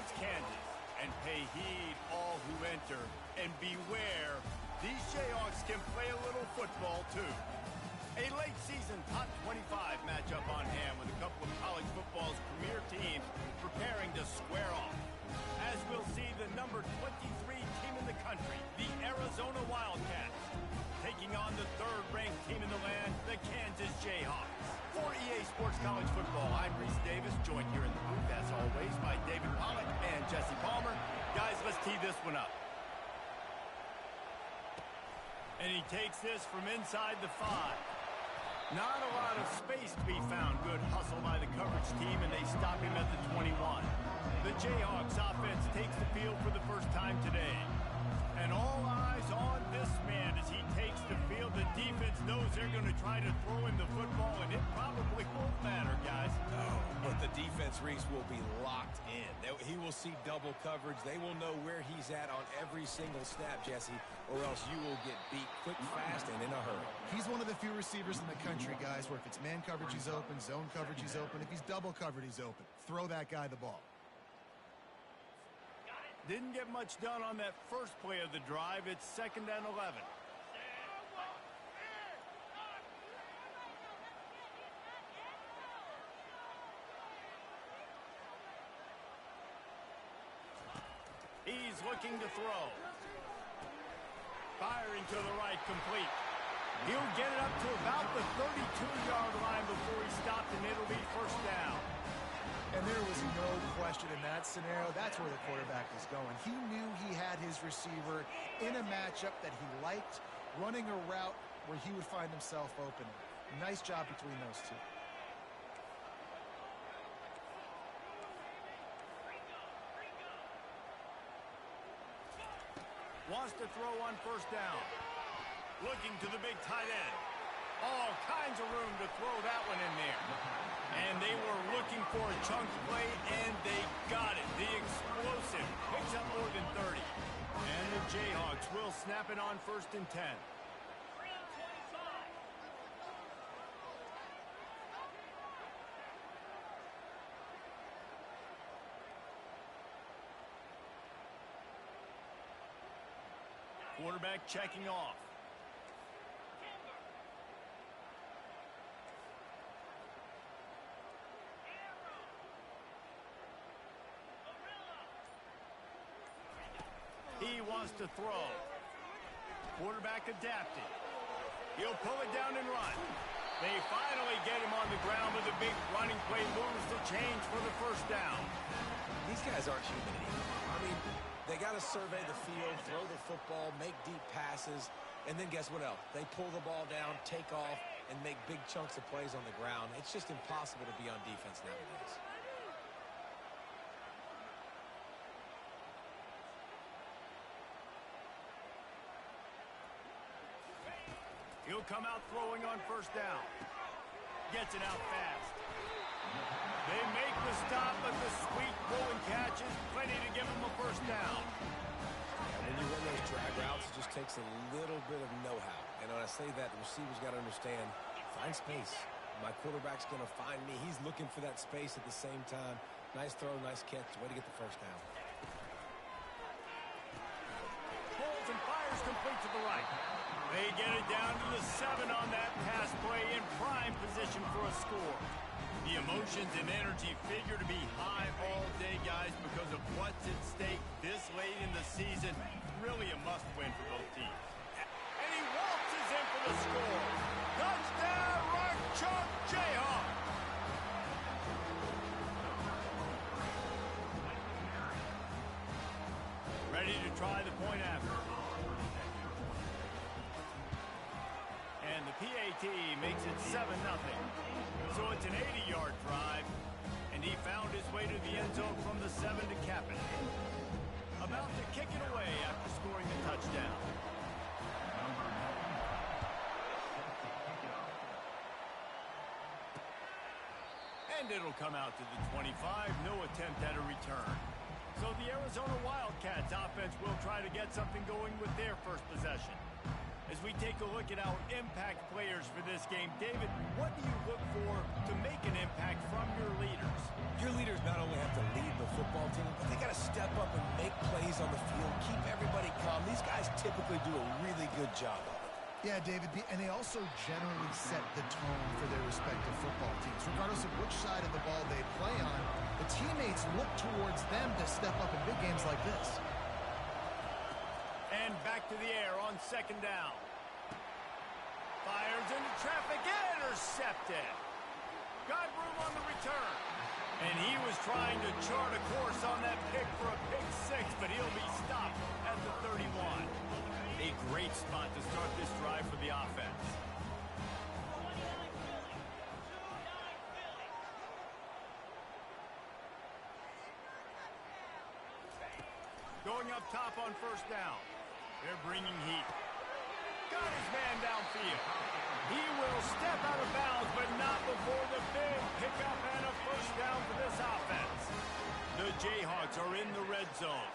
against Kansas. And pay heed, all who enter, and beware, these Jayhawks can play a little football, too. A late-season top 25 matchup on hand with a couple of college football's premier teams preparing to square off. As we'll see the number 23 team in the country, the Arizona Wildcats, taking on the third-ranked team in the land, the Kansas Jayhawks. For EA Sports College Football, I'm Reese Davis, joined here in the booth, as always, by David Pollack and Jesse Palmer. Guys, let's tee this one up. And he takes this from inside the 5. Not a lot of space to be found. Good hustle by the coverage team, and they stop him at the 21. The Jayhawks offense takes the field for the first time today. And all eyes on this man as he takes the field. The defense knows they're going to try to throw him the football, and it probably won't matter, guys. Oh, but the defense, Reese, will be locked in. He will see double coverage. They will know where he's at on every single snap, Jesse, or else you will get beat quick, fast, and in a hurry. He's one of the few receivers in the country, guys, where if it's man coverage, he's open, zone coverage, he's open. If he's double covered, he's open. Throw that guy the ball. Didn't get much done on that first play of the drive. It's 2nd and 11. He's looking to throw. Firing to the right, complete. He'll get it up to about the 32-yard line before he stopped, and it'll be first down. And there was no question in that scenario. That's where the quarterback was going. He knew he had his receiver in a matchup that he liked, running a route where he would find himself open. Nice job between those two. Wants to throw on first down. Looking to the big tight end. All kinds of room to throw that one in there. And they were looking for a chunk play, and they got it. The explosive picks up more than 30. And the Jayhawks will snap it on 1st and 10. Quarterback checking off. He wants to throw. Quarterback adapted. He'll pull it down and run. They finally get him on the ground with a big running play, moves the change for the first down. These guys aren't human anymore. I mean, they got to survey the field, throw the football, make deep passes, and then guess what else? They pull the ball down, take off, and make big chunks of plays on the ground. It's just impossible to be on defense nowadays. He'll come out throwing on first down. Gets it out fast. They make the stop, but the sweet pull and catch is plenty to give him a first down. And when you run those drag routes, it just takes a little bit of know-how. And when I say that, the receiver's got to understand, find space. My quarterback's going to find me. He's looking for that space at the same time. Nice throw, nice catch. Way to get the first down. Pulls and fires complete to the right. They get it down to the 7 on that pass play, in prime position for a score. The emotions and energy figure to be high all day, guys, because of what's at stake this late in the season. Really a must-win for both teams. And he waltzes in for the score. Touchdown, Rock Chalk Jayhawk! Ready to try the point after. And the PAT makes it 7-0. So it's an 80-yard drive, and he found his way to the end zone from the 7 to cap it. About to kick it away after scoring the touchdown. And it'll come out to the 25. No attempt at a return. So the Arizona Wildcats offense will try to get something going with their first possession. As we take a look at our impact players for this game, David, what do you look for to make an impact from your leaders. Your leaders not only have to lead the football team, but they got to step up and make plays on the field, keep everybody calm. These guys typically do a really good job of it. Yeah, David, and they also generally set the tone for their respective football teams. Regardless of which side of the ball they play on, the teammates look towards them to step up in big games like this. And back to the air on second down. Fires into traffic, intercepted. Got room on the return. And he was trying to chart a course on that pick for a pick six, but he'll be stopped at the 31. A great spot to start this drive for the offense. Going up top on first down. They're bringing heat. Got his man downfield. He will step out of bounds, but not before the big pickup and a first down for this offense. The Jayhawks are in the red zone.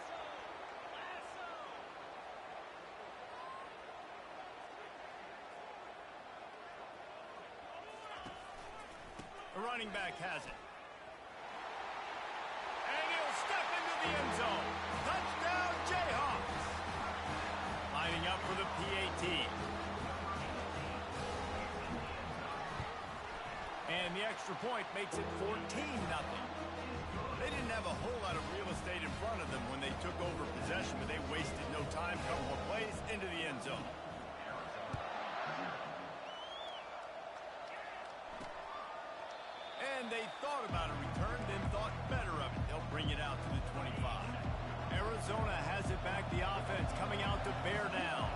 The running back has it. And he'll step into the end zone. Touchdown, Jayhawks. Lining up for the PAT. And the extra point makes it 14-0. They didn't have a whole lot of real estate in front of them when they took over possession, but they wasted no time. Couple of plays into the end zone. And they thought about a return, then thought better of it. They'll bring it out to the 25. Arizona has it back. The offense coming out to bear down.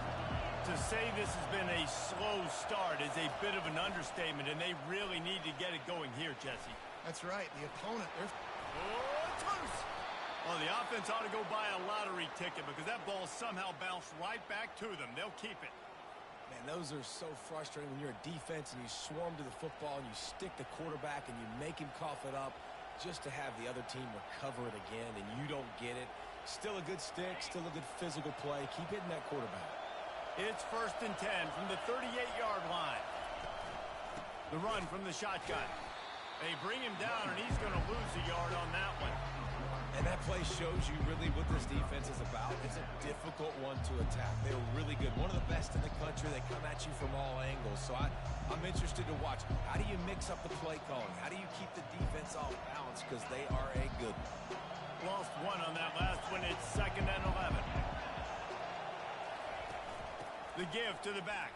To say this has been a slow start is a bit of an understatement, and they really need to get it going here, Jesse. That's right. The opponent, they're... Oh, it's loose. Well, the offense ought to go buy a lottery ticket because that ball somehow bounced right back to them. They'll keep it. Man, those are so frustrating when you're a defense and you swarm to the football and you stick the quarterback and you make him cough it up just to have the other team recover it again and you don't get it. Still a good stick, still a good physical play. Keep hitting that quarterback. It's 1st and 10 from the 38-yard line. The run from the shotgun. They bring him down, and he's going to lose a yard on that one. And that play shows you really what this defense is about. It's a difficult one to attack. They're really good. One of the best in the country. They come at you from all angles. So I'm interested to watch. How do you mix up the play calling? How do you keep the defense off balance? Because they are a good one. Lost one on that last one. It's 2nd and 11. The give to the back.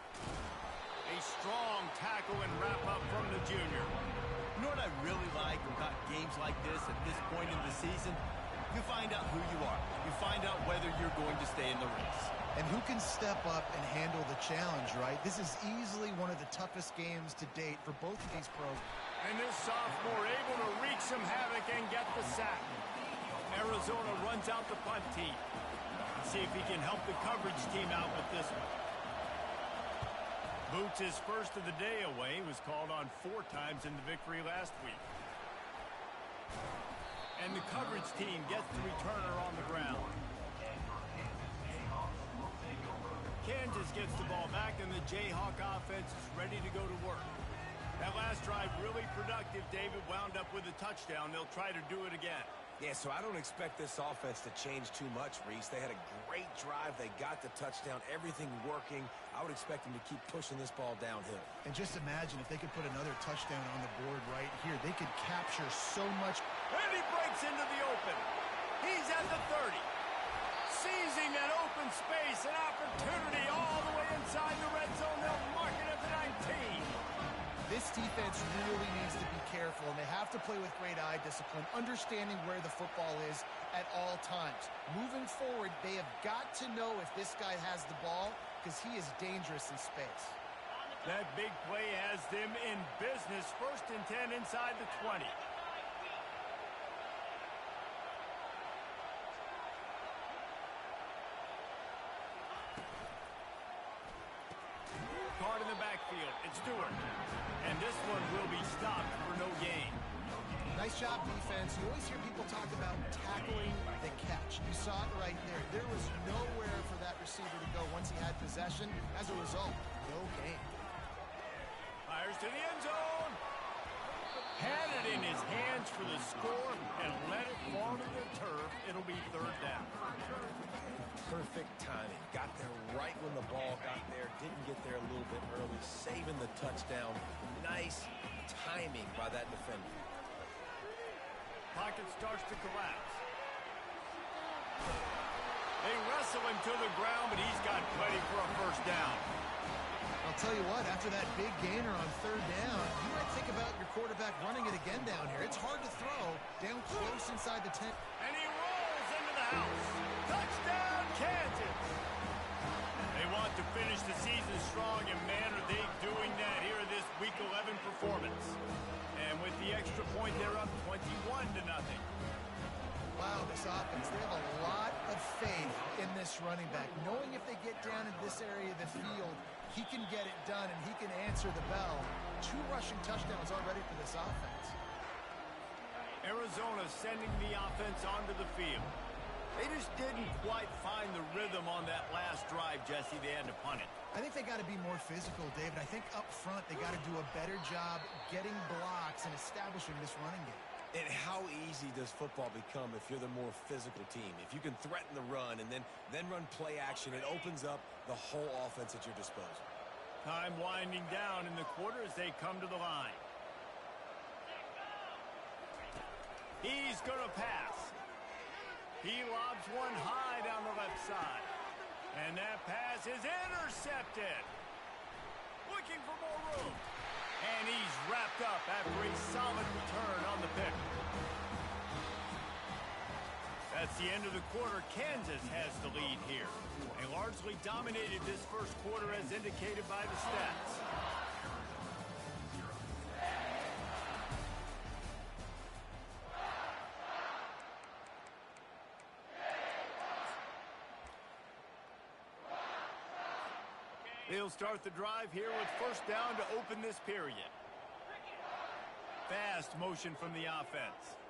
A strong tackle and wrap up from the junior. You know what I really like about games like this at this point in the season? You find out who you are. You find out whether you're going to stay in the race. And who can step up and handle the challenge, right? This is easily one of the toughest games to date for both of these programs. And this sophomore able to wreak some havoc and get the sack. Arizona runs out the punt team. See if he can help the coverage team out with this one. Boots his first of the day away. He was called on 4 times in the victory last week. And the coverage team gets the returner on the ground. Kansas gets the ball back, and the Jayhawk offense is ready to go to work. That last drive really productive. David wound up with a touchdown. They'll try to do it again. Yeah, so I don't expect this offense to change too much, Reese. They had a great drive. They got the touchdown. Everything working. I would expect them to keep pushing this ball downhill. And just imagine if they could put another touchdown on the board right here. They could capture so much. And he breaks into the open. He's at the 30. Seizing that open space, an opportunity all the way inside the red zone. They'll mark it at the 19. This defense really needs to be careful, and they have to play with great eye discipline, understanding where the football is at all times. Moving forward, they have got to know if this guy has the ball because he is dangerous in space. That big play has them in business. 1st and 10 inside the 20. Caught in the backfield. It's Stewart. And this one will be stopped for no gain. Nice job, defense. You always hear people talk about tackling the catch. You saw it right there. There was nowhere for that receiver to go once he had possession. As a result, no gain. Fires to the end zone. Had it in his hands for the score and let it fall to the turf. It'll be third down. Perfect timing. Got there right when the ball got there. Didn't get there a little bit early. Saving the touchdown. Nice timing by that defender. Pocket starts to collapse. They wrestle him to the ground, but he's got plenty for a first down. I'll tell you what, after that big gainer on third down, you might think about your quarterback running it again down here. It's hard to throw down close inside the 10. And he rolls into the house. Touchdown, Kansas. They want to finish the season strong, and man, are they doing that here in this Week 11 performance. And with the extra point, they're up 21-0. Wow, this offense, they have a lot of faith in this running back, knowing if they get down in this area of the field, he can get it done and he can answer the bell. 2 rushing touchdowns already for this offense. Arizona sending the offense onto the field. They just didn't quite find the rhythm on that last drive, Jesse. They had to punt it. I think they got to be more physical, David. I think up front they got to do a better job getting blocks and establishing this running game. And how easy does football become if you're the more physical team? If you can threaten the run and then run play action, it opens up the whole offense at your disposal. Time winding down in the quarter as they come to the line. He's going to pass. He lobs one high down the left side. And that pass is intercepted. Looking for more room. And he's wrapped up after a solid return on the pick. That's the end of the quarter. Kansas has the lead here. They largely dominated this first quarter as indicated by the stats. They'll start the drive here with first down to open this period. Fast motion from the offense.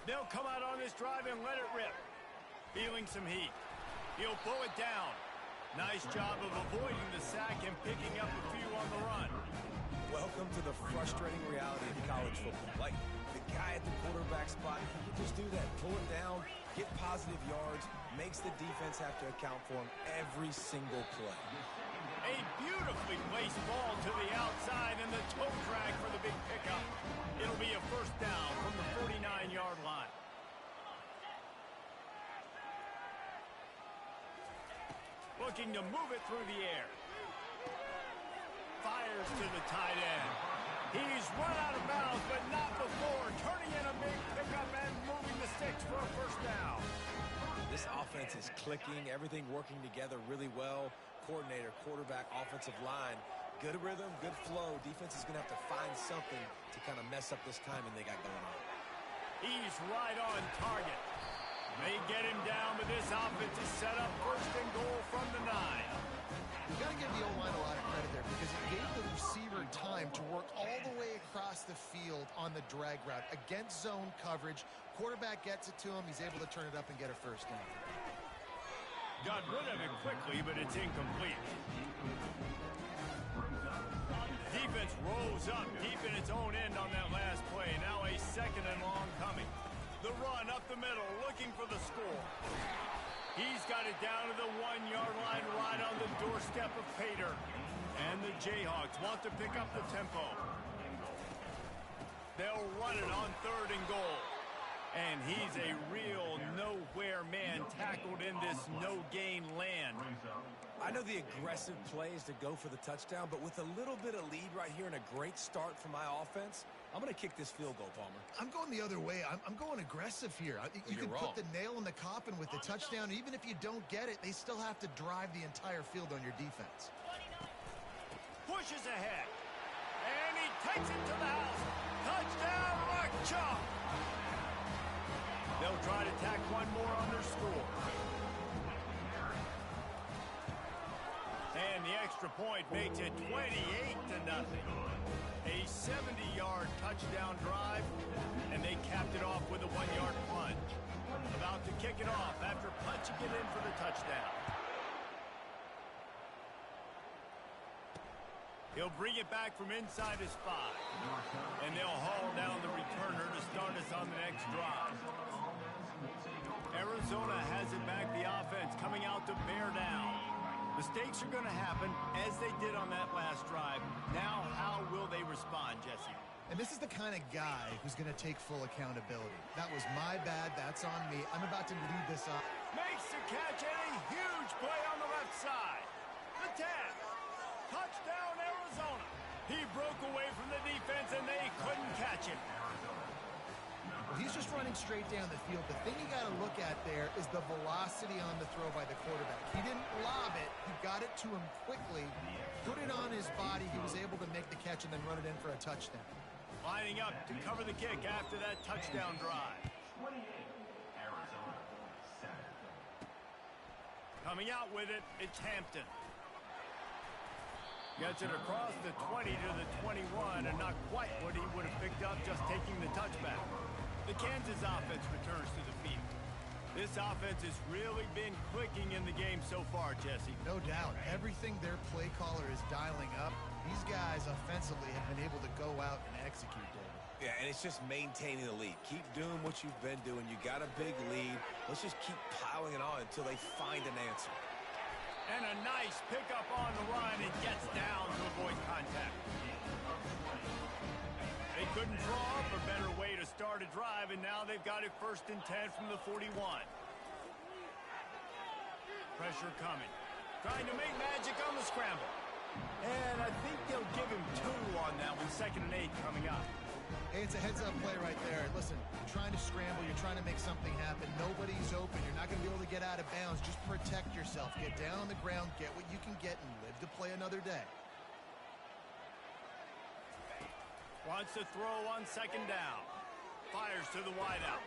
They'll come out on this drive and let it rip. Feeling some heat. He'll pull it down. Nice job of avoiding the sack and picking up a few on the run. Welcome to the frustrating reality of college football. Like, the guy at the quarterback spot, he can just do that. Pull it down, get positive yards, makes the defense have to account for him every single play. A beautifully placed ball to the outside and the toe drag for the big pickup. It'll be a first down from the 49-yard line. Looking to move it through the air. Fires to the tight end. He's run out of bounds, but not before. Turning in a big pickup and moving the sticks for a first down. This offense is clicking, everything working together really well. Coordinator, quarterback, offensive line. Good rhythm, good flow. Defense is going to have to find something to kind of mess up this timing they got going on. He's right on target. They get him down, but this offense is set up first and goal from the 9. You've got to give the O-line a lot of credit there because it gave the receiver time to work all the way across the field on the drag route against zone coverage. Quarterback gets it to him. He's able to turn it up and get a first down. Got rid of it quickly, but it's incomplete. Defense rolls up deep in its own end on that last play. Now a second and long coming. The run up the middle, looking for the score. He's got it down to the 1-yard line, right on the doorstep of Pater. And the Jayhawks want to pick up the tempo. They'll run it on third and goal. And he's a real nowhere man tackled in this no-gain land. I know the aggressive play is to go for the touchdown, but with a little bit of lead right here and a great start for my offense, I'm going to kick this field goal, Palmer. I'm going the other way. I'm going aggressive here. You can put the nail in the coffin with the touchdown. Even if you don't get it, they still have to drive the entire field on your defense. Pushes ahead. And he takes it to the house. Touchdown, Mark Chop. They'll try to tack one more on their score. And the extra point makes it 28-0. A 70-yard touchdown drive, and they capped it off with a 1-yard plunge. About to kick it off after punching it in for the touchdown. He'll bring it back from inside his 5. And they'll haul down the returner to start us on the next drive. Arizona has it back, the offense coming out to bear down. Mistakes are going to happen, as they did on that last drive. Now, how will they respond, Jesse? And this is the kind of guy who's going to take full accountability. That was my bad. That's on me. I'm about to lead this off. Makes the catch and a huge play on the left side. The 10. Touchdown, Arizona. He broke away from the defense, and they couldn't catch him. Well, he's just running straight down the field. The thing you got to look at there is the velocity on the throw by the quarterback. He didn't lob it. He got it to him quickly, put it on his body. He was able to make the catch and then run it in for a touchdown. Lining up to cover the kick after that touchdown drive. Coming out with it, it's Hampton. Gets it across the 20 to the 21, and not quite what he would have picked up just taking the touchback. The Kansas offense returns to the field. This offense has really been clicking in the game so far, Jesse. No doubt. Everything their play caller is dialing up, these guys offensively have been able to go out and execute, David. Yeah, and it's just maintaining the lead. Keep doing what you've been doing. You got a big lead. Let's just keep piling it on until they find an answer. And a nice pickup on the run, and gets down to avoid contact. They couldn't draw up a better way to start a drive, and now they've got it 1st and 10 from the 41. Pressure coming. Trying to make magic on the scramble. And I think they'll give him 2 on that one. 2nd and 8 coming up. Hey, it's a heads-up play right there. Listen, you're trying to scramble. You're trying to make something happen. Nobody's open. You're not going to be able to get out of bounds. Just protect yourself. Get down on the ground. Get what you can get and live to play another day. Wants to throw on 2nd down. Fires to the wideout.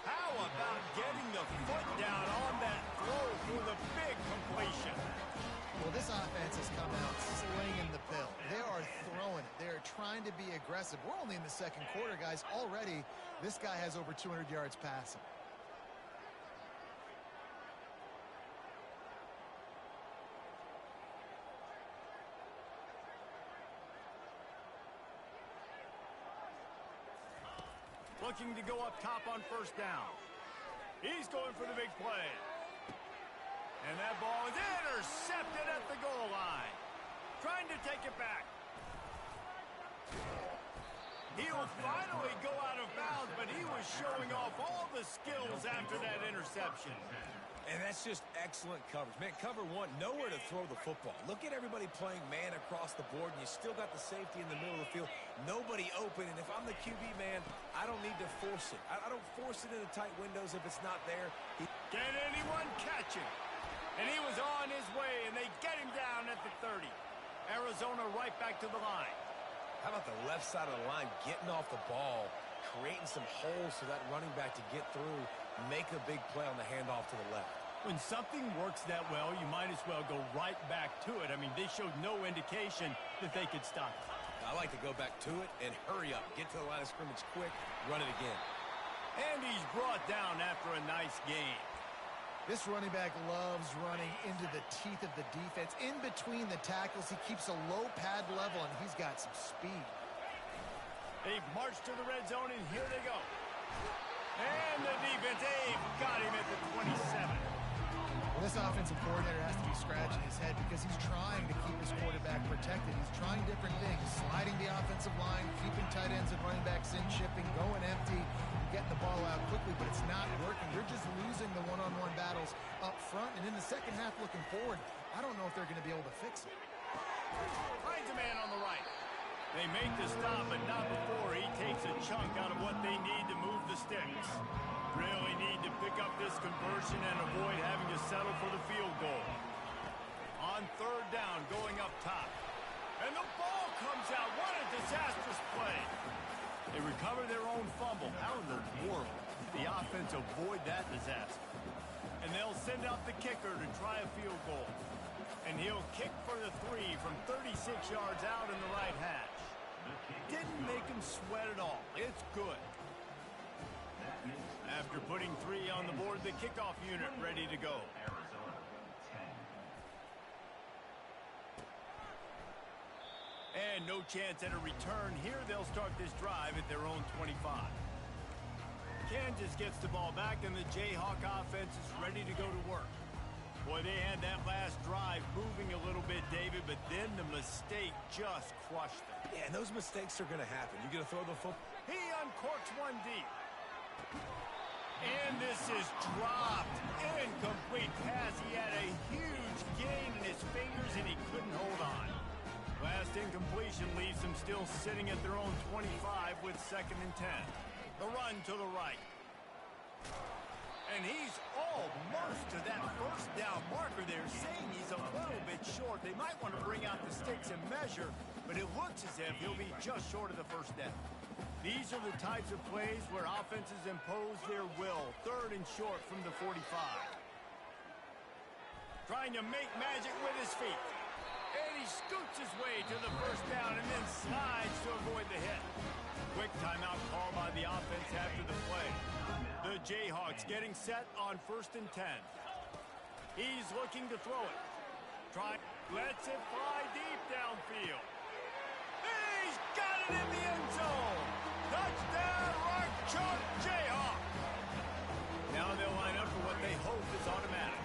How about getting the foot down on that throw for the big completion? Well, this offense has come out slinging the pill. They are throwing it. They are trying to be aggressive. We're only in the 2nd quarter, guys. Already, this guy has over 200 yards passing. Looking to go up top on 1st down. He's going for the big play. And that ball is intercepted at the goal line. Trying to take it back. He'll finally go out of bounds, but he was showing off all the skills after that interception. And that's just excellent coverage. Man, cover 1, nowhere to throw the football. Look at everybody playing man across the board, and you still got the safety in the middle of the field. Nobody open, and if I'm the QB, man, I don't need to force it. I don't force it into tight windows if it's not there. Can anyone catch him? And he was on his way, and they get him down at the 30. Arizona right back to the line. How about the left side of the line getting off the ball, creating some holes for that running back to get through, make a big play on the handoff to the left. When something works that well, you might as well go right back to it. I mean, they showed no indication that they could stop it. I like to go back to it and hurry up. Get to the line of scrimmage quick, run it again. And he's brought down after a nice gain. This running back loves running into the teeth of the defense. In between the tackles, he keeps a low pad level, and he's got some speed. They've marched to the red zone, and here they go. And the defense, they've got him at the 27. Well, this offensive coordinator has to be scratching his head because he's trying to keep his quarterback protected. He's trying different things, sliding the offensive line, keeping tight ends and running backs in, shipping, going empty, getting the ball out quickly, but it's not working. They're just losing the one-on-one battles up front, and in the second half looking forward, I don't know if they're going to be able to fix it. Finds a man on the right. They make the stop, but not before he takes a chunk out of what they need to move the sticks. Really need to pick up this conversion and avoid having to settle for the field goal. On 3rd down, going up top. And the ball comes out. What a disastrous play. They recover their own fumble. How in the world did the offense avoid that disaster? And they'll send out the kicker to try a field goal. And he'll kick for the 3 from 36 yards out in the right hash. Didn't make him sweat at all. It's good. After putting 3 on the board, the kickoff unit ready to go. And no chance at a return. Here they'll start this drive at their own 25. Kansas gets the ball back, and the Jayhawk offense is ready to go to work. Boy, they had that last drive moving a little bit, David, but then the mistake just crushed them. Yeah, and those mistakes are going to happen. You're going to throw the football. He uncorks one deep. And this is dropped. Incomplete pass. He had a huge gain in his fingers, and he couldn't hold on. Last incompletion leaves them still sitting at their own 25 with 2nd and 10. The run to the right. And he's almost to that first down marker there, saying he's a little bit short. They might want to bring out the sticks and measure, but it looks as if he'll be just short of the first down. These are the types of plays where offenses impose their will. 3rd and short from the 45. Trying to make magic with his feet. And he scoots his way to the first down and then slides to avoid the hit. Quick timeout call by the offense after the play. The Jayhawks getting set on 1st and 10. He's looking to throw it. Lets it fly deep downfield. He's got it in the end zone. Touchdown, Rock Jayhawk. Now they'll line up for what they hope is automatic.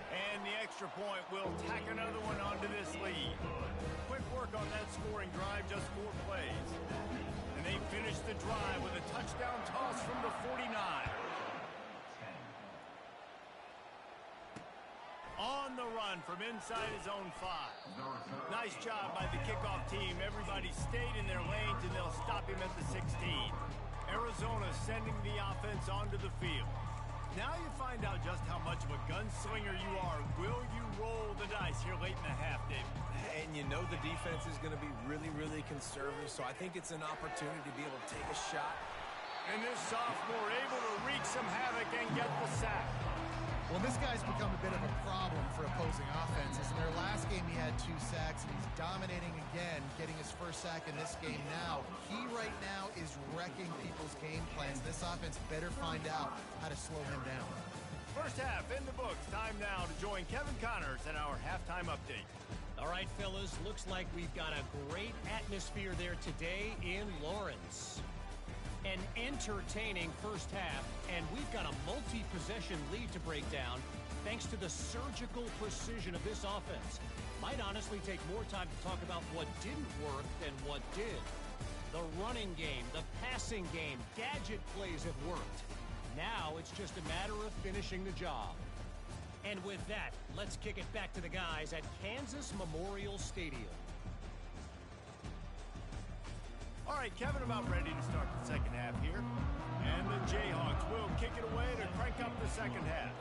And the extra point will tack another one onto this lead. Quick work on that scoring drive, just 4 plays. And they finish the drive with a touchdown toss from the 49. On the run from inside his own 5. Nice job by the kickoff team. Everybody stayed in their lanes, and they'll stop him at the 16. Arizona sending the offense onto the field. Now you find out just how much of a gunslinger you are. Will you roll the dice here late in the half, David? And you know the defense is going to be really, really conservative, so I think it's an opportunity to be able to take a shot. And this sophomore able to wreak some havoc and get the sack. Well, this guy's become a bit of a problem for opposing offenses. In their last game, he had 2 sacks, and he's dominating again, getting his first sack in this game now. He right now is wrecking people's game plans. This offense better find out how to slow him down. First half in the books. Time now to join Kevin Connors in our halftime update. All right, fellas, looks like we've got a great atmosphere there today in Lawrence. An entertaining first half, and we've got a multi-possession lead to break down thanks to the surgical precision of this offense. Might honestly take more time to talk about what didn't work than what did. The running game, the passing game, gadget plays have worked. Now it's just a matter of finishing the job. And with that, let's kick it back to the guys at Kansas Memorial Stadium. All right, Kevin, about ready to start the second half here. And the Jayhawks will kick it away to crank up the second half.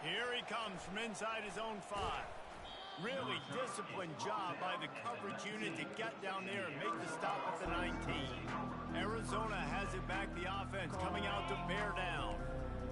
Here he comes from inside his own 5. Really disciplined job by the coverage unit to get down there and make the stop at the 19. Arizona has it back, the offense coming out to bear down.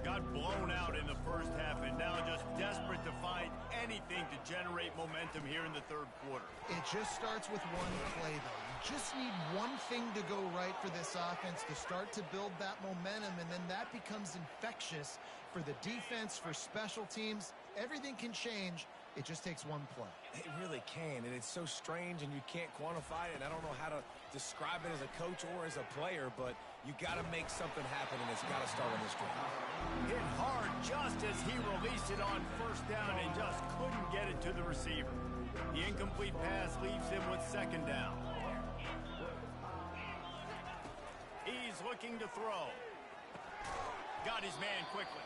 Got blown out in the first half and now just desperate to find anything to generate momentum here in the 3rd quarter. It just starts with one play, though. You just need one thing to go right for this offense to start to build that momentum, and then that becomes infectious for the defense, for special teams. Everything can change. It just takes one play. It really can, and it's so strange, and you can't quantify it, and I don't know how to describe it as a coach or as a player, but you got to make something happen, and it's got to start on this drive. Hit hard just as he released it on first down and just couldn't get it to the receiver. The incomplete pass leaves him with 2nd down. He's looking to throw. Got his man quickly.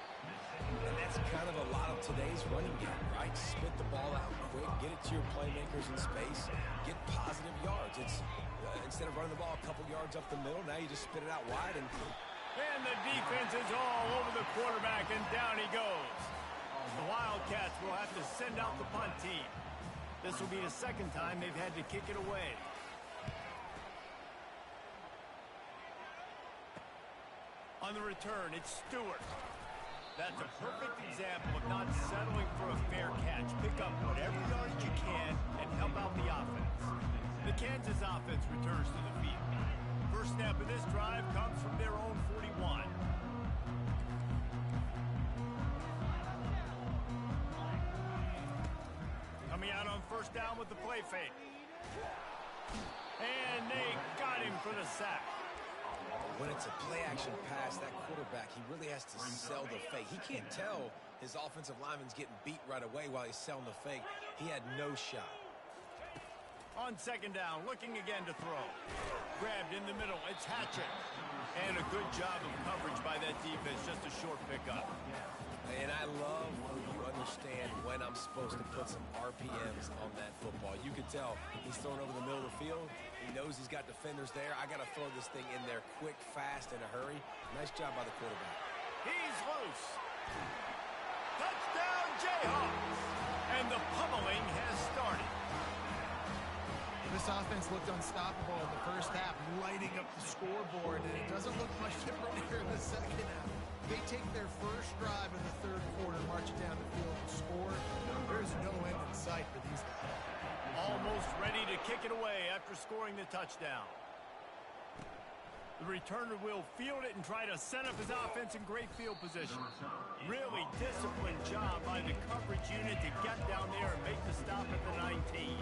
And that's kind of a lot of today's running game, right? Spit the ball out quick, get it to your playmakers in space, get positive yards. It's instead of running the ball a couple yards up the middle, now you just spit it out wide. And the defense is all over the quarterback, and down he goes. The Wildcats will have to send out the punt team. This will be the 2nd time they've had to kick it away. On the return, it's Stewart. That's a perfect example of not settling for a fair catch. Pick up whatever yardage you can and help out the offense. The Kansas offense returns to the field. First snap of this drive comes from their own 41. on first down with the play fake. And they got him for the sack. When it's a play-action pass, that quarterback, he really has to sell the fake. He can't tell his offensive lineman's getting beat right away while he's selling the fake. He had no shot. On second down, looking again to throw. Grabbed in the middle, it's Hatchett. And a good job of coverage by that defense, just a short pickup. And I love when you understand when I'm supposed to put some RPMs on that football. You can tell he's throwing over the middle of the field. He knows he's got defenders there. I got to throw this thing in there quick, fast, in a hurry. Nice job by the quarterback. He's loose. Touchdown, Jayhawks. And the pummeling has started. This offense looked unstoppable in the first half, lighting up the scoreboard, and it doesn't look much different here in the second half. They take their first drive in the third quarter, march it down the field and score. There's no end in sight for these guys. Almost ready to kick it away after scoring the touchdown. The returner will field it and try to set up his offense in great field position. Really disciplined job by the coverage unit to get down there and make the stop at the 19.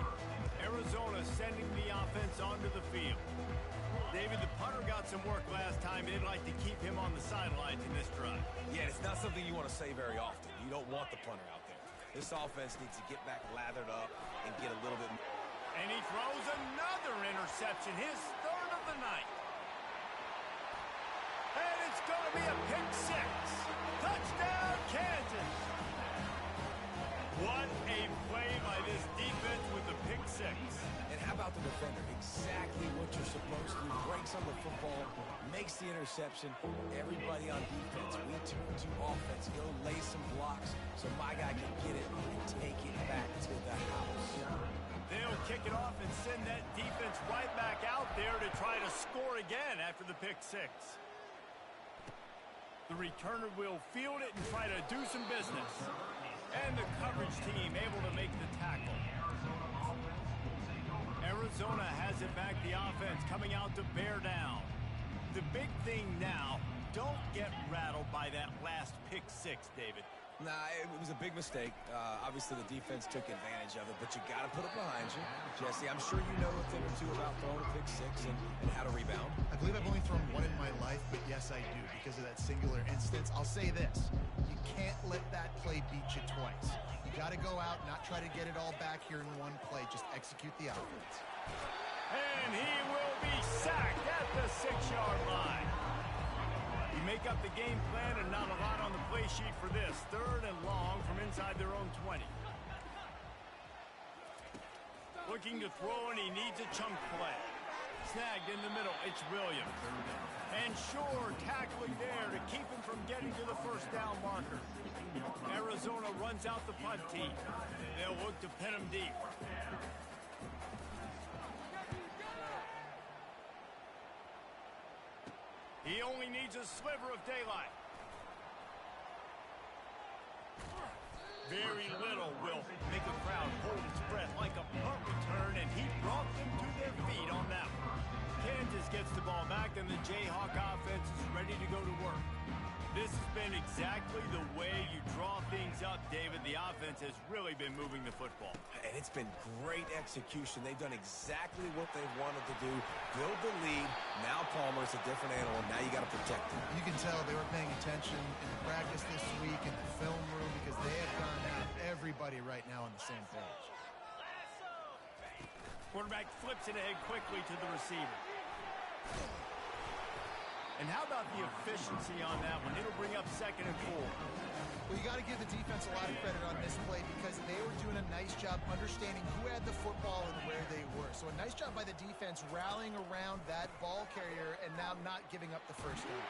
Arizona sending the offense onto the field. David, the punter got some work last time. They'd like to keep him on the sidelines in this drive. Yeah, it's not something you want to say very often. You don't want the punter out there. This offense needs to get back lathered up and get a little bit. And he throws another interception, his third of the night. And it's going to be a pick six. Touchdown, Kansas. What a play by this defense with the pick six. And how about the defender? Exactly what you're supposed to. Breaks on the football, makes the interception. Everybody on defense, we turn to offense. Go lay some blocks so my guy can get it and take it back to the house. They'll kick it off and send that defense right back out there to try to score again after the pick six. The returner will field it and try to do some business. And the coverage team able to make the tackle. Arizona has it back, the offense coming out to bear down. The big thing now, don't get rattled by that last pick six, David. Nah, it was a big mistake. Obviously, the defense took advantage of it, but you got to put it behind you. Jesse, I'm sure you know a thing or two about throwing a pick six and how to rebound. I believe I've only thrown one in my life, but yes, I do, because of that singular instance. I'll say this. You can't let that play beat you twice. You got to go out, not try to get it all back here in one play. Just execute the offense. And he will be sacked at the 6-yard line. You make up the game plan and not a lot on the play sheet for this. Third and long from inside their own 20. Looking to throw, and he needs a chunk play. Snagged in the middle, it's Williams. And Shore tackling there to keep him from getting to the first down marker. Arizona runs out the punt team. They'll look to pin him deep. He only needs a sliver of daylight. Very little will make a crowd hold its breath like a punt return, and he brought them to their feet on that one. Kansas gets the ball back, and the Jayhawk offense is ready to go to work. This has been exactly the way you draw things up, David. The offense has really been moving the football. And it's been great execution. They've done exactly what they've wanted to do. Build the lead. Now Palmer's a different animal. Now you got to protect him. You can tell they were paying attention in the practice this week in the film room because they have gone out everybody right now on the same page. Quarterback flips it ahead quickly to the receiver. And how about the efficiency on that one? It'll bring up 2nd and 4. Well, you got to give the defense a lot of credit on this play because they were doing a nice job understanding who had the football and where they were. So a nice job by the defense rallying around that ball carrier and now not giving up the first down.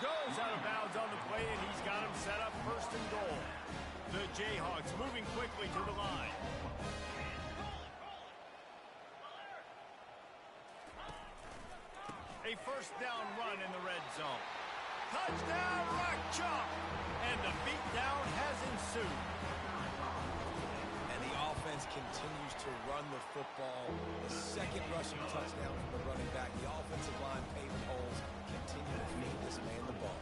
Goes out of bounds on the play, and he's got him set up 1st and goal. The Jayhawks moving quickly to the line. A 1st down run in the red zone. Touchdown, Rock Chalk! And the beatdown has ensued. And the offense continues to run the football. The 2nd rushing touchdown from the running back. The offensive line paving holes. Continue to feed this man the ball.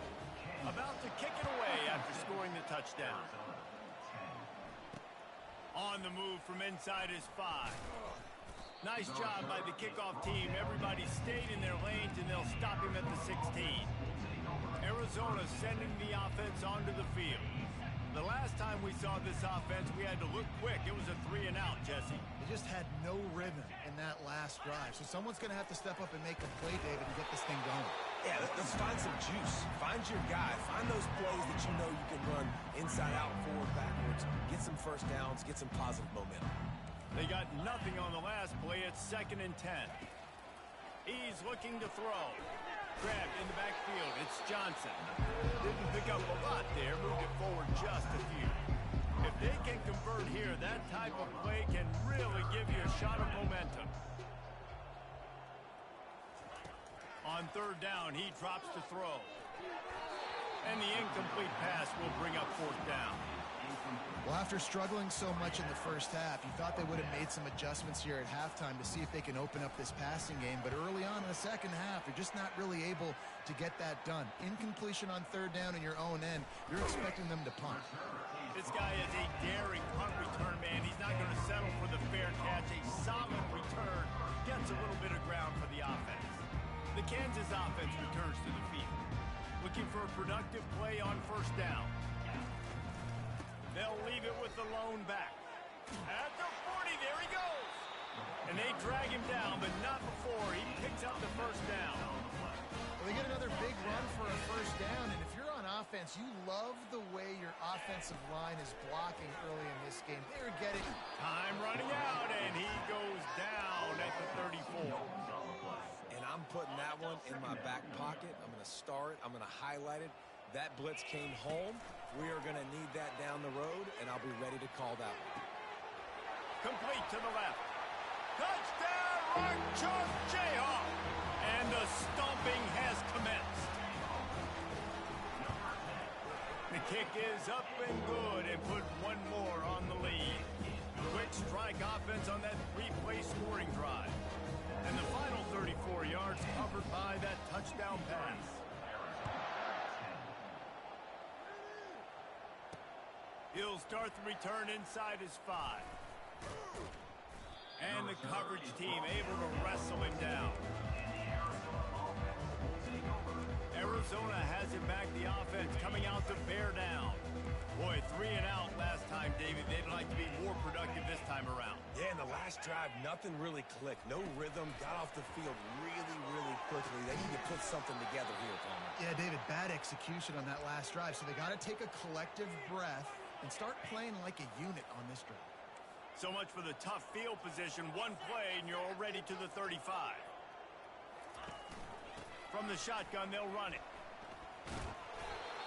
About to kick it away after scoring the touchdown. On the move from inside his 5. Nice job by the kickoff team. Everybody stayed in their lanes, and they'll stop him at the 16. Arizona sending the offense onto the field. The last time we saw this offense, we had to look quick. It was a 3-and-out, Jesse. They just had no rhythm in that last drive. So someone's going to have to step up and make a play, David, and get this thing going. Yeah, let's find some juice. Find your guy. Find those plays that you know you can run inside out, forward, backwards. Get some first downs. Get some positive momentum. They got nothing on the last play. It's 2nd and 10. He's looking to throw. Grabbed in the backfield. It's Johnson. Didn't pick up a lot there. Moved it forward just a few. If they can convert here, that type of play can really give you a shot of momentum. On 3rd down, he drops to throw. And the incomplete pass will bring up 4th down. Well, after struggling so much in the first half, you thought they would have made some adjustments here at halftime to see if they can open up this passing game. But early on in the second half, they're just not really able to get that done. Incompletion on 3rd down in your own end, you're expecting them to punt. This guy is a daring punt return man. He's not going to settle for the fair catch. A solid return gets a little bit of ground for the offense. The Kansas offense returns to the field. Looking for a productive play on 1st down. They'll leave it with the lone back. At the 40, there he goes. And they drag him down, but not before he picks up the 1st down. Well, they get another big run for a 1st down, and if you're on offense, you love the way your offensive line is blocking early in this game. They're getting... Time running out, and he goes down at the 34. And I'm putting that one in my back pocket. I'm going to star it. I'm going to highlight it. That blitz came home. We are going to need that down the road, and I'll be ready to call that one. Complete to the left. Touchdown, Rock Chalk Jayhawk. And the stomping has commenced. The kick is up and good and put one more on the lead. Quick strike offense on that 3-play scoring drive. And the final 34 yards covered by that touchdown pass. He'll start the return inside his 5. And the coverage team able to wrestle him down. Arizona has it back. The offense coming out to bear down. Boy, 3-and-out last time, David. They'd like to be more productive this time around. Yeah, in the last drive, nothing really clicked. No rhythm. Got off the field really, really quickly. They need to put something together here, Palmer. Yeah, David, bad execution on that last drive, so they got to take a collective breath and start playing like a unit on this drive. So much for the tough field position. One play, and you're already to the 35. From the shotgun, they'll run it.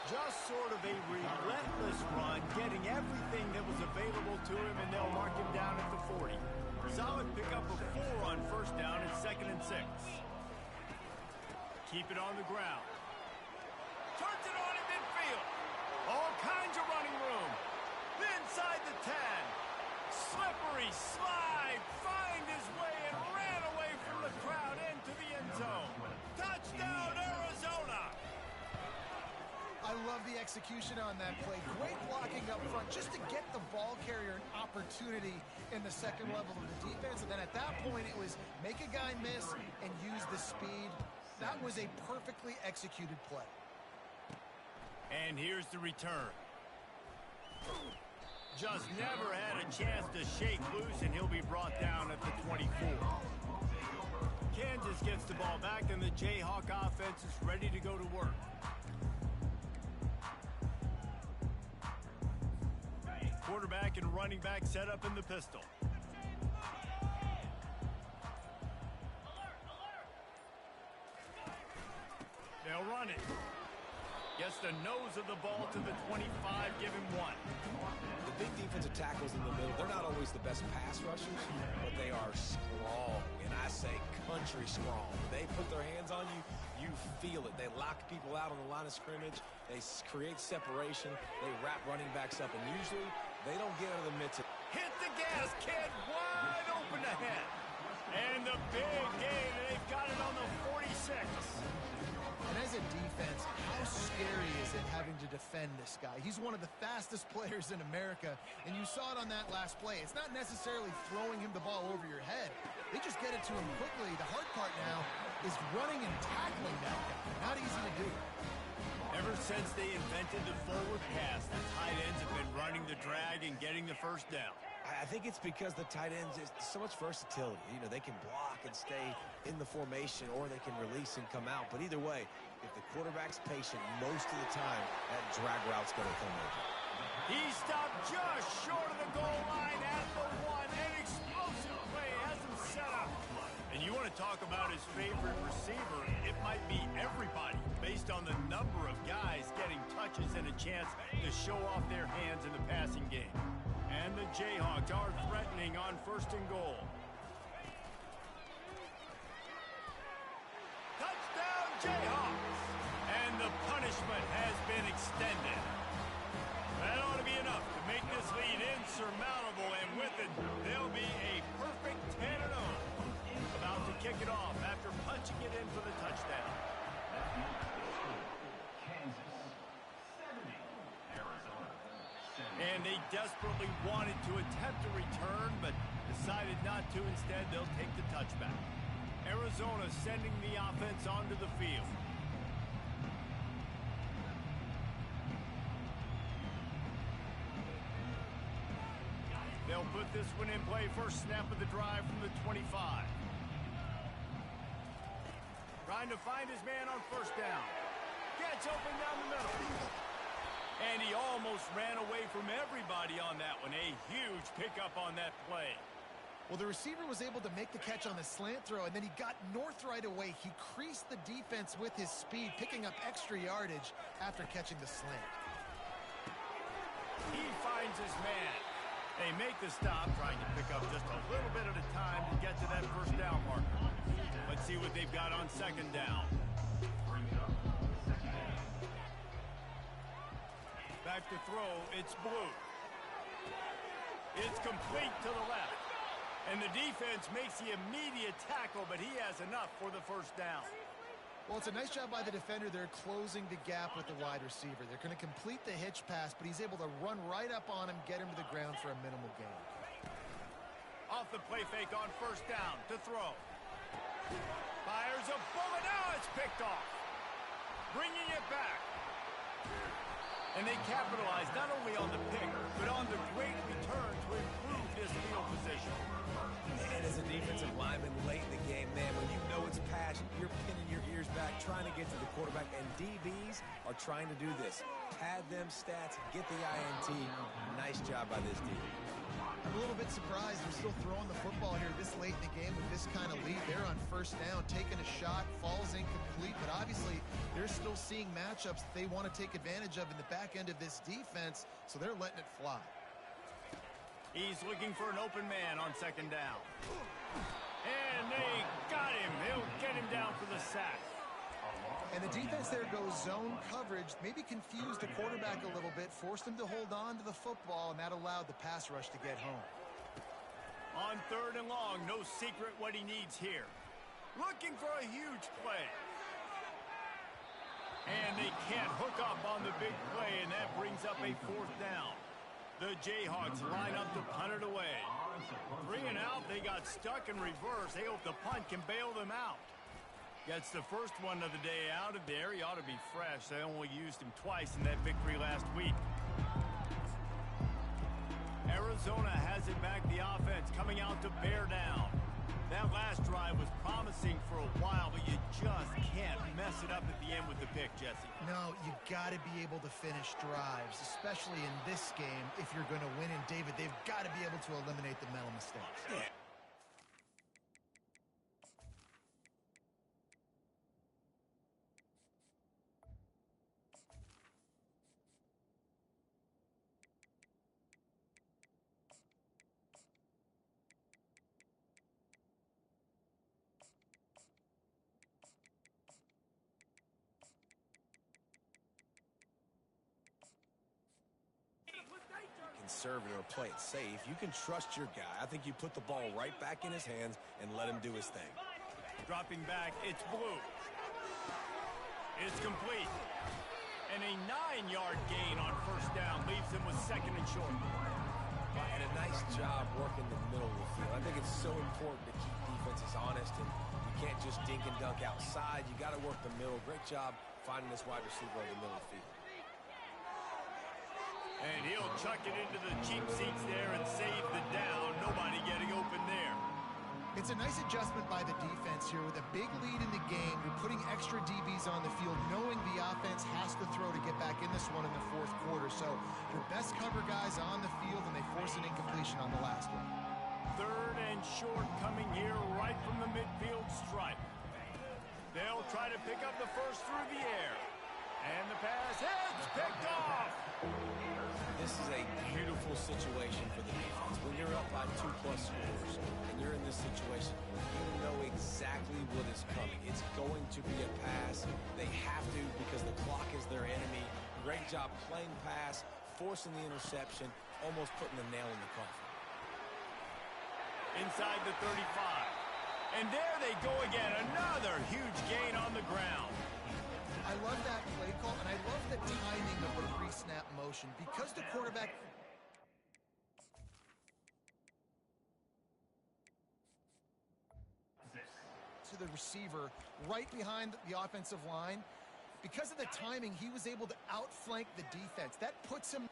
Just sort of a relentless run, getting everything that was available to him, and they'll mark him down at the 40. Solid pickup of 4 on 1st down and 2nd and 6. Keep it on the ground. Turns it on in midfield. All kinds of running room. Inside the 10. Slippery slide. Find his way and ran away from the crowd into the end zone. Touchdown, Arizona. I love the execution on that play. Great blocking up front just to get the ball carrier an opportunity in the second level of the defense. And then at that point, it was make a guy miss and use the speed. That was a perfectly executed play. And here's the return. Just never had a chance to shake loose, and he'll be brought down at the 24. Kansas gets the ball back, and the Jayhawk offense is ready to go to work. Quarterback and running back set up in the pistol. They'll run it. Gets the nose of the ball to the 25, give him 1. The big defensive tackles in the middle, they're not always the best pass rushers, but they are strong, and I say country strong. When they put their hands on you, you feel it. They lock people out on the line of scrimmage. They create separation. They wrap running backs up, and usually they don't get out of the midst. Hit the gas, kid. Wide open ahead. And the big gain, they've got it on the 46. And as a defense, how scary is it having to defend this guy? He's one of the fastest players in America, and you saw it on that last play. It's not necessarily throwing him the ball over your head. They just get it to him quickly. The hard part now is running and tackling that guy. Not easy to do. Ever since they invented the forward pass, the tight ends have been running the drag and getting the first down. I think it's because the tight ends is so much versatility. You know, they can block and stay in the formation, or they can release and come out. But either way, if the quarterback's patient most of the time, that drag route's going to come over. He stopped just short of the goal line at the one. An explosive play has him set up. And you want to talk about his favorite receiver, it might be everybody based on the number of guys getting touches and a chance to show off their hands in the passing game. And the Jayhawks are threatening on 1st and goal. Touchdown Jayhawks! And the punishment has been extended. That ought to be enough to make this lead insurmountable, and with it, they'll be a perfect 10-0. About to kick it off after punching it in for the touchdown. And they desperately wanted to attempt a return, but decided not to. Instead, they'll take the touchback. Arizona sending the offense onto the field. They'll put this one in play. First snap of the drive from the 25. Trying to find his man on 1st down. Gets open down the middle. And he almost ran away from everybody on that one. A huge pickup on that play. Well, the receiver was able to make the catch on the slant throw, and then he got north right away. He creased the defense with his speed, picking up extra yardage after catching the slant. He finds his man. They make the stop, trying to pick up just a little bit at a time to get to that 1st down marker. Let's see what they've got on 2nd down. Back to throw, it's Blue. It's complete to the left. And the defense makes the immediate tackle, but he has enough for the 1st down. Well, it's a nice job by the defender. They're closing the gap with the wide receiver. They're going to complete the hitch pass, but he's able to run right up on him, get him to the ground for a minimal gain. Off the play fake on 1st down to throw. Fires a bullet. Now it's picked off. Bringing it back. And they capitalize not only on the pick, but on the great return to improve this field position. And as a defensive lineman late in the game, man, when you know it's pass, you're pinning your ears back, trying to get to the quarterback, and DBs are trying to do this. Pad them stats, get the INT. Nice job by this team. I'm a little bit surprised they're still throwing the football here this late in the game with this kind of lead. They're on 1st down, taking a shot, falls incomplete, but obviously they're still seeing matchups that they want to take advantage of in the back end of this defense, so they're letting it fly. He's looking for an open man on 2nd down. And they got him. They'll get him down for the sack. And the defense there goes zone coverage, maybe confused the quarterback a little bit, forced him to hold on to the football, and that allowed the pass rush to get home. On 3rd and long, no secret what he needs here. Looking for a huge play. And they can't hook up on the big play, and that brings up a 4th down. The Jayhawks line up to punt it away. 3 and out, they got stuck in reverse. They hope the punt can bail them out. Gets the first one of the day out of there. He ought to be fresh. They only used him twice in that victory last week. Arizona has it back, the offense coming out to bear down. That last drive was promising for a while, but you just can't mess it up at the end with the pick, Jesse. No, you got to be able to finish drives, especially in this game if you're going to win. And David, they've got to be able to eliminate the mental mistakes. Yeah. Conservative or play it safe. You can trust your guy. I think you put the ball right back in his hands and let him do his thing. Dropping back, it's Blue. It's complete. And a 9-yard gain on first down leaves him with second and short. And a nice job working the middle of the field. I think it's so important to keep defenses honest, and you can't just dink and dunk outside. You got to work the middle. Great job finding this wide receiver in the middle of the field. And he'll chuck it into the cheap seats there and save the down. Nobody getting open there. It's a nice adjustment by the defense here. With a big lead in the game, you're putting extra DBs on the field, knowing the offense has to throw to get back in this one in the fourth quarter. So your best cover guys on the field, and they force an incompletion on the last one. Third and short coming here right from the midfield stripe. They'll try to pick up the first through the air. And the pass hits, picked off. This is a beautiful situation for the defense. When you're up by 2+ scores and you're in this situation, you know exactly what is coming. It's going to be a pass. They have to, because the clock is their enemy. Great job playing pass, forcing the interception, almost putting the nail in the coffin. Inside the 35. And there they go again. Another huge gain on the ground. I love that play call, and I love the timing of the pre-snap motion. Because the quarterback... to the receiver right behind the offensive line, because of the timing, he was able to outflank the defense. That puts him...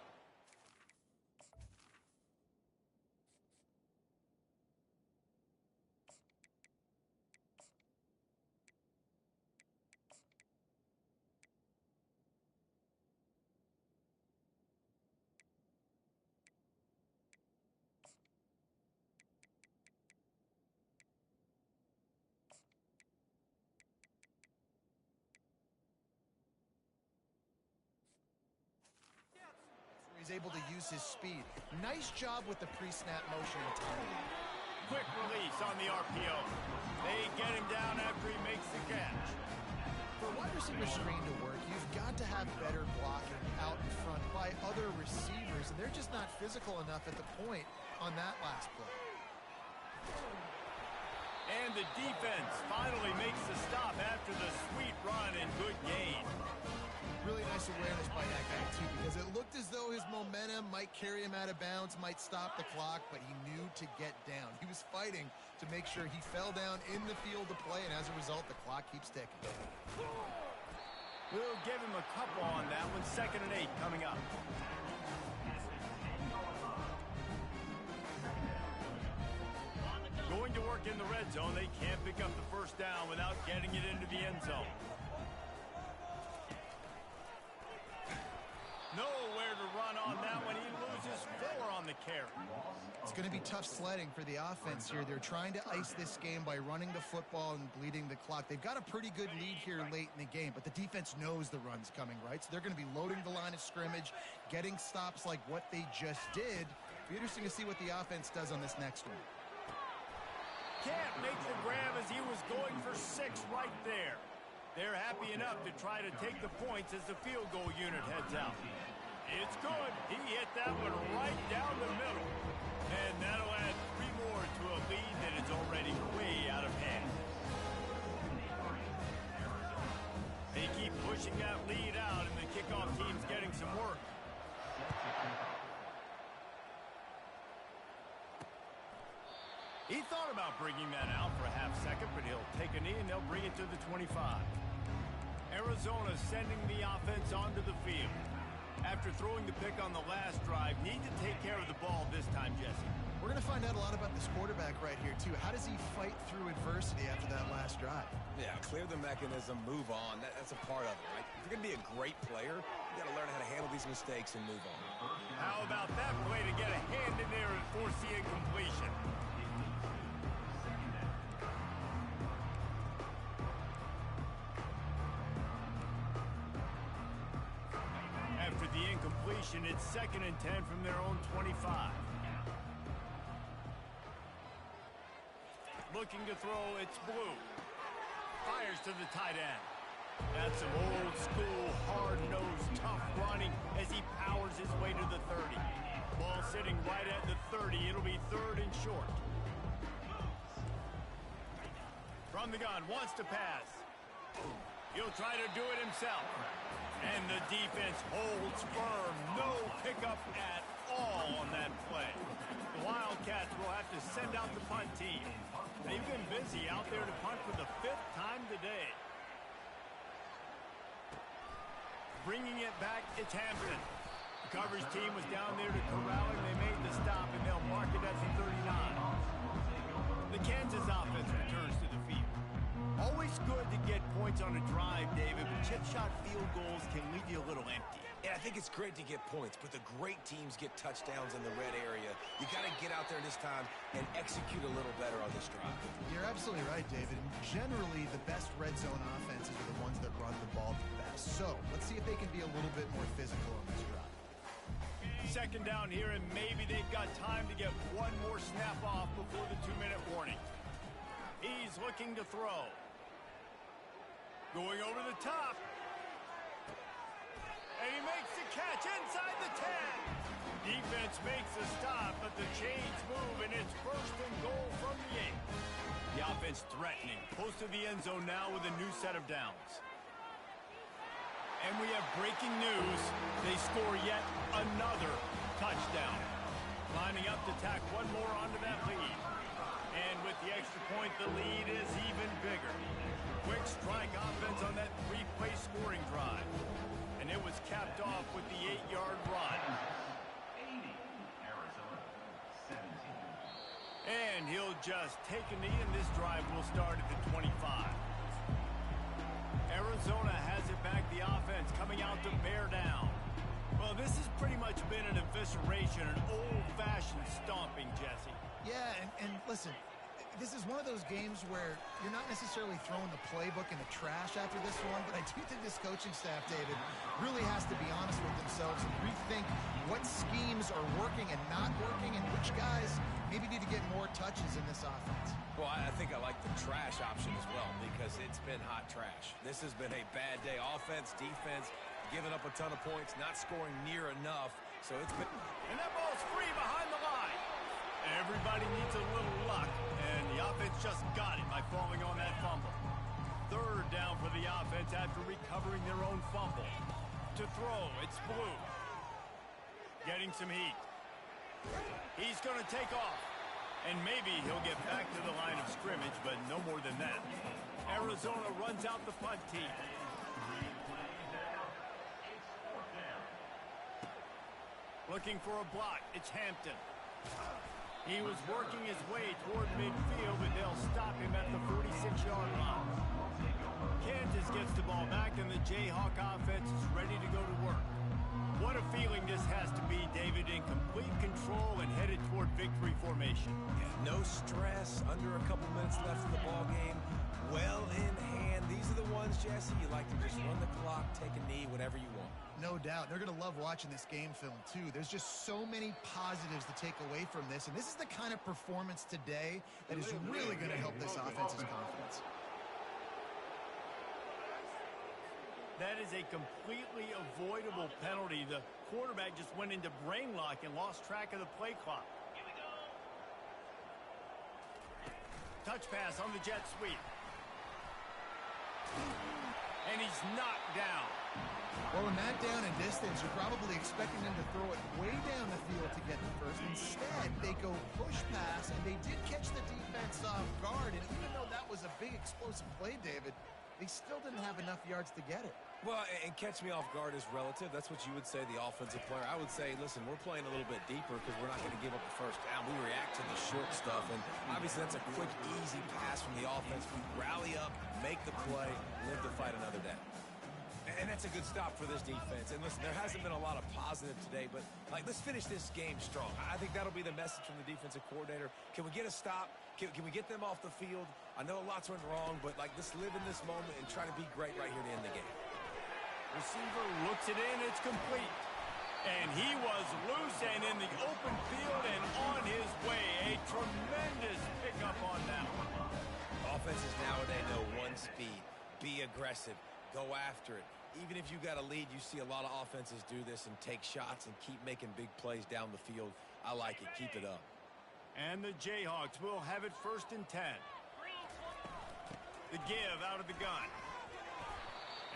He's able to use his speed. Nice job with the pre-snap motion and timing. Quick release on the RPO. They get him down after he makes the catch. For a wide receiver screen to work, you've got to have better blocking out in front by other receivers, and they're just not physical enough at the point on that last play. And the defense finally makes the stop after the sweet run and good gain. Really nice awareness by that guy, too, because it looked as though his momentum might carry him out of bounds, might stop the clock, but he knew to get down. He was fighting to make sure he fell down in the field to play, and as a result, the clock keeps ticking. We'll give him a couple on that one. 2nd and 8 coming up. Going to work in the red zone. They can't pick up the first down without getting it into the end zone. Nowhere to run on that one. He loses 4 on the carry. It's going to be tough sledding for the offense here. They're trying to ice this game by running the football and bleeding the clock. They've got a pretty good lead here late in the game, but the defense knows the run's coming, right? So they're going to be loading the line of scrimmage, getting stops like what they just did. Be interesting to see what the offense does on this next one. Can't make the grab as he was going for 6 right there. They're happy enough to try to take the points as the field goal unit heads out. It's good. He hit that one right down the middle. And that'll add 3 more to a lead that is already way out of hand. They keep pushing that lead out, and the kickoff team's getting some work. He thought about bringing that out for a half second, but he'll take a knee and they'll bring it to the 25. Arizona sending the offense onto the field. After throwing the pick on the last drive, need to take care of the ball this time, Jesse. We're going to find out a lot about this quarterback right here, too. How does he fight through adversity after that last drive? Yeah, clear the mechanism, move on. That's a part of it, right? If you're going to be a great player, you got to learn how to handle these mistakes and move on. How about that play to get a hand in there and force the incompletion? After the incompletion, it's 2nd and 10 from their own 25. Looking to throw, it's Blue. Fires to the tight end. That's some old school, hard-nosed, tough running as he powers his way to the 30. Ball sitting right at the 30. It'll be 3rd and short. From the gun, wants to pass. He'll try to do it himself. And the defense holds firm. No pickup at all on that play. The Wildcats will have to send out the punt team. They've been busy out there to punt for the 5th time today. Bringing it back, it's Hampton. The coverage team was down there to corral him. They made the stop, and they'll mark it at the 39. The Kansas offense returns to the field. Always good to get points on a drive, David, but chip shot field goals can leave you a little empty. Yeah, I think it's great to get points, but the great teams get touchdowns in the red area. You got to get out there this time and execute a little better on this drive. You're absolutely right, David. And generally, the best red zone offenses are the ones that run the ball the best. So let's see if they can be a little bit more physical on this drive. Second down here, and maybe they've got time to get one more snap off before the 2-minute warning. He's looking to throw. Going over the top. And he makes the catch inside the 10. Defense makes the stop, but the chains move, and it's 1st and goal from the 8. The offense threatening. Close to the end zone now with a new set of downs. And we have breaking news. They score yet another touchdown. Lining up to tack one more onto that lead. And with the extra point, the lead is even bigger. Quick strike offense on that 3-play scoring drive. And it was capped off with the 8-yard run. And he'll just take a knee, and this drive will start at the 25. Arizona has it back, the offense coming out to bear down. Well, this has pretty much been an evisceration, an old-fashioned stomping, Jesse. Yeah, and listen, this is one of those games where you're not necessarily throwing the playbook in the trash after this one, but I do think this coaching staff, David, really has to be honest with themselves and rethink what schemes are working and not working and which guys maybe need to get more touches in this offense. Well, I think I like the trash option as well because it's been hot trash. This has been a bad day. Offense, defense, giving up a ton of points, not scoring near enough. So it's been... And that ball's free behind the line. Everybody needs a little luck, and the offense just got it by falling on that fumble. 3rd down for the offense after recovering their own fumble. To throw, it's Blue. Getting some heat. He's going to take off. And maybe he'll get back to the line of scrimmage, but no more than that. Arizona runs out the punt team. Looking for a block. It's Hampton. He was working his way toward midfield, but they'll stop him at the 46-yard line. Kansas gets the ball back, and the Jayhawk offense is ready to go to work. What a feeling this has to be, David, in complete control and headed toward victory formation. Yeah, no stress, under a couple minutes left in the ball game. Well in hand. These are the ones, Jesse, you like to just run the clock, take a knee, whatever you want. No doubt. They're going to love watching this game film, too. There's just so many positives to take away from this, and this is the kind of performance today that is really going to help this offense's confidence. That is a completely avoidable penalty. The quarterback just went into brain lock and lost track of the play clock. Touch pass on the jet sweep. And he's knocked down. Well, in that down and distance, you're probably expecting them to throw it way down the field to get the first. Instead, they go push pass, and they did catch the defense off guard. And even though that was a big explosive play, David, they still didn't have enough yards to get it. Well, and catch me off guard is relative. That's what you would say, the offensive player. I would say, listen, we're playing a little bit deeper because we're not going to give up the first down. We react to the short stuff, and obviously that's a quick, easy pass from the offense. We rally up, make the play, live to fight another day. And that's a good stop for this defense. And listen, there hasn't been a lot of positive today, but let's finish this game strong. I think that'll be the message from the defensive coordinator. Can we get a stop? Can we get them off the field? I know lots went wrong, but let's live in this moment and try to be great right here to end the game. Receiver looks it in, it's complete. And he was loose and in the open field and on his way. A tremendous pickup on that one. Offenses nowadays know one speed. Be aggressive. Go after it. Even if you got a lead, you see a lot of offenses do this and take shots and keep making big plays down the field. I like it. Keep it up. And the Jayhawks will have it 1st and 10. The give out of the gun.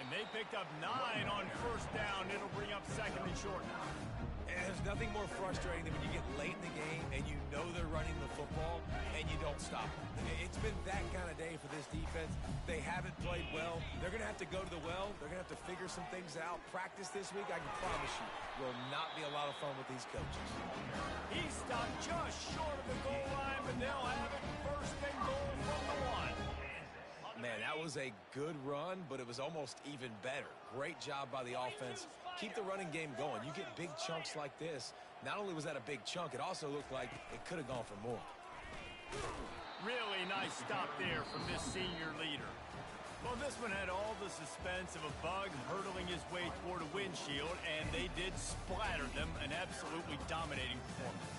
And they picked up 9 on first down. It'll bring up second and short now. And there's nothing more frustrating than when you get late in the game and you know they're running the football and you don't stop them. It's been that kind of day for this defense. They haven't played well. They're going to have to go to the well. They're going to have to figure some things out. Practice this week, I can promise you, will not be a lot of fun with these coaches. He stopped just short of the goal line, but they'll have it first and goal from the 1. Man, that was a good run, but it was almost even better. Great job by the offense. Keep the running game going. You get big chunks like this. Not only was that a big chunk, it also looked like it could have gone for more. Really nice stop there from this senior leader. Well, this one had all the suspense of a bug hurtling his way toward a windshield, and they did splatter them, an absolutely dominating performance.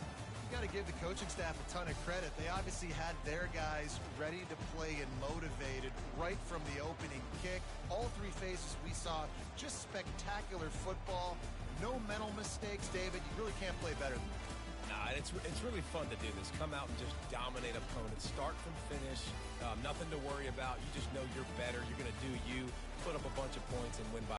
You got to give the coaching staff a ton of credit. They obviously had their guys ready to play and motivated right from the opening kick. All 3 phases we saw, just spectacular football. No mental mistakes, David. You really can't play better than that. Nah, it's really fun to do this. Come out and just dominate opponents. Start from finish. Nothing to worry about. You just know you're better. You're going to do you, put up a bunch of points, and win by